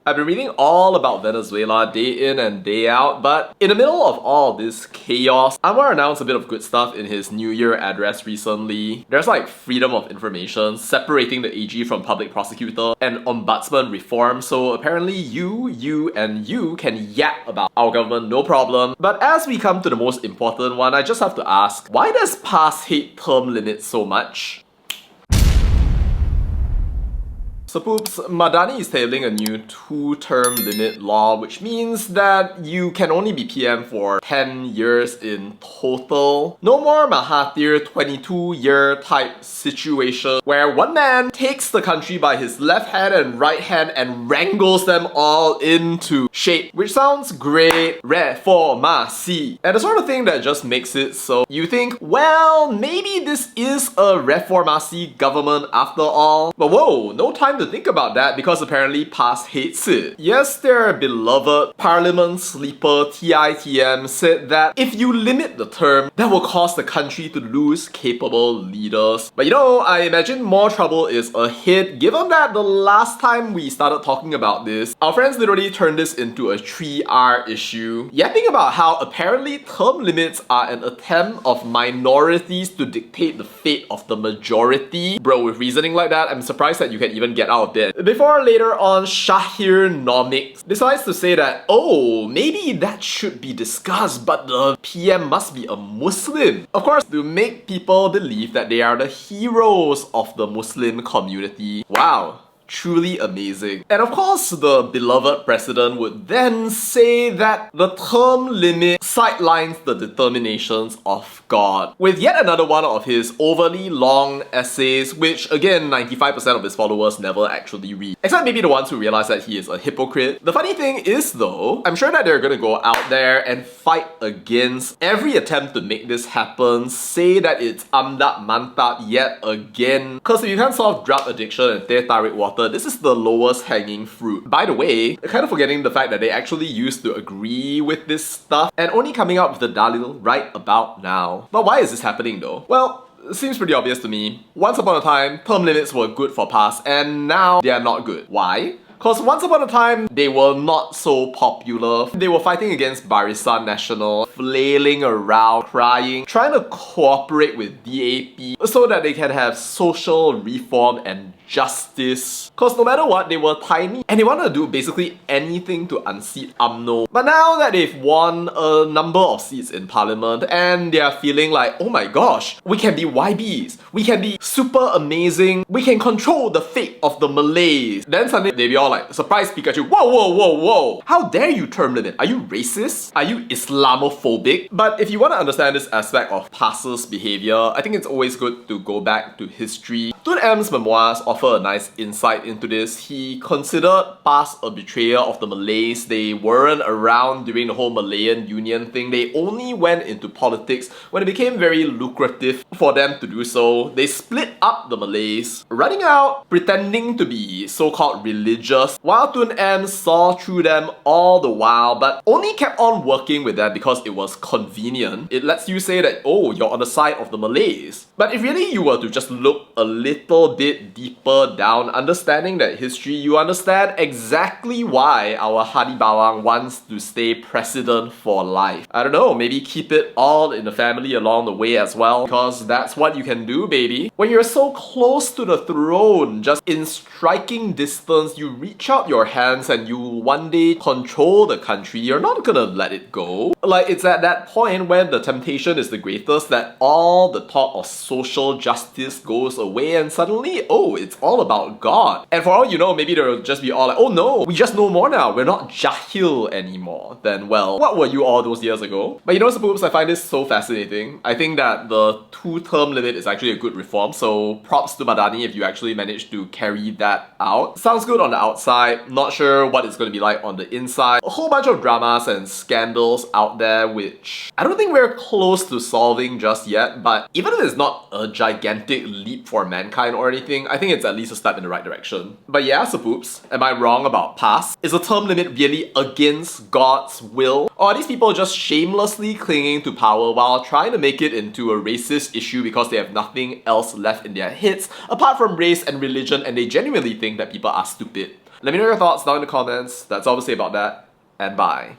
I've been reading all about Venezuela day in and day out, but in the middle of all this chaos, Anwar announced a bit of good stuff in his New Year address recently. There's like freedom of information, separating the AG from public prosecutor, and ombudsman reform, so apparently you can yap about our government no problem. But as we come to the most important one, I just have to ask, why does PAS hate term limits so much? So poops, Madani is tabling a new 2-term limit law, which means that you can only be PM for 10 years in total. No more Mahathir 22-year type situation where one man takes the country by his left hand and right hand and wrangles them all into shape, which sounds great, reformasi, and the sort of thing that just makes it so you think, well, maybe this is a reformasi government after all. But whoa, no time to think about that because apparently PAS hates it. Yes, their beloved Parliament sleeper TITM said that if you limit the term, that will cause the country to lose capable leaders. But you know, I imagine more trouble is ahead given that the last time we started talking about this, our friends literally turned this into a 3R issue, yapping about how apparently term limits are an attempt of minorities to dictate the fate of the majority. Bro, with reasoning like that, I'm surprised that you can even get out of bed. Before later on, Shahir-nomics decides to say that, oh, maybe that should be discussed, but the PM must be a Muslim. Of course, to make people believe that they are the heroes of the Muslim community. Wow. Truly amazing. And of course, the beloved president would then say that the term limit sidelines the determinations of God, with yet another one of his overly long essays, which again, 95% of his followers never actually read. Except maybe the ones who realize that he is a hypocrite. The funny thing is though, I'm sure that they're gonna go out there and fight against every attempt to make this happen, say that it's amdap mantap yet again. Cause if you can't solve drug addiction and teh tarik water, this is the lowest hanging fruit. By the way, kind of forgetting the fact that they actually used to agree with this stuff and only coming out with the dalil right about now. But why is this happening though? Well, it seems pretty obvious to me. Once upon a time, term limits were good for PAS and now they are not good. Why? Cause once upon a time, they were not so popular. They were fighting against Barisan Nasional, flailing around, crying, trying to cooperate with DAP so that they can have social reform and justice. Cause no matter what, they were tiny and they wanted to do basically anything to unseat UMNO. But now that they've won a number of seats in parliament and they are feeling like, oh my gosh, we can be YBs, we can be super amazing, we can control the fate of the Malays. Then suddenly they be all like, surprise Pikachu, whoa. How dare you term limit? Are you racist? Are you Islamophobic? But if you want to understand this aspect of PAS's behavior, I think it's always good to go back to history. Tun M's memoirs offer a nice insight into this. He considered PAS a betrayer of the Malays. They weren't around during the whole Malayan Union thing. They only went into politics when it became very lucrative for them to do so. They split up the Malays, running out, pretending to be so-called religious, while Tun M saw through them all the while, but only kept on working with them because it was convenient. It lets you say that, oh, you're on the side of the Malays. But if really you were to just look a little bit deeper down, understanding that history, you understand exactly why our Hadi Bawang wants to stay president for life. I don't know, maybe keep it all in the family along the way as well, because that's what you can do, baby. When you're so close to the throne, just in striking distance, you reach out your hands and you one day control the country, you're not gonna let it go. Like, it's at that point when the temptation is the greatest that all the talk of social justice goes away and suddenly, oh, it's all about God. And for all you know, maybe they'll just be all like, oh no, we just know more now, we're not jahil anymore. Then well, what were you all those years ago? But you know, Poops, I find this so fascinating. I think that the 2-term limit is actually a good reform, so props to Madani if you actually managed to carry that out. Sounds good on the outside, not sure what it's going to be like on the inside. A whole bunch of dramas and scandals out there which I don't think we're close to solving just yet, but even if it's not a gigantic leap for mankind or anything, I think it's at least a step in the right direction. But yeah, so Poops, am I wrong about PAS? Is a term limit really against God's will? Or are these people just shamelessly clinging to power while trying to make it into a racist issue because they have nothing else left in their heads apart from race and religion and they genuinely think that people are stupid? Let me know your thoughts down in the comments. That's obviously about that, and bye.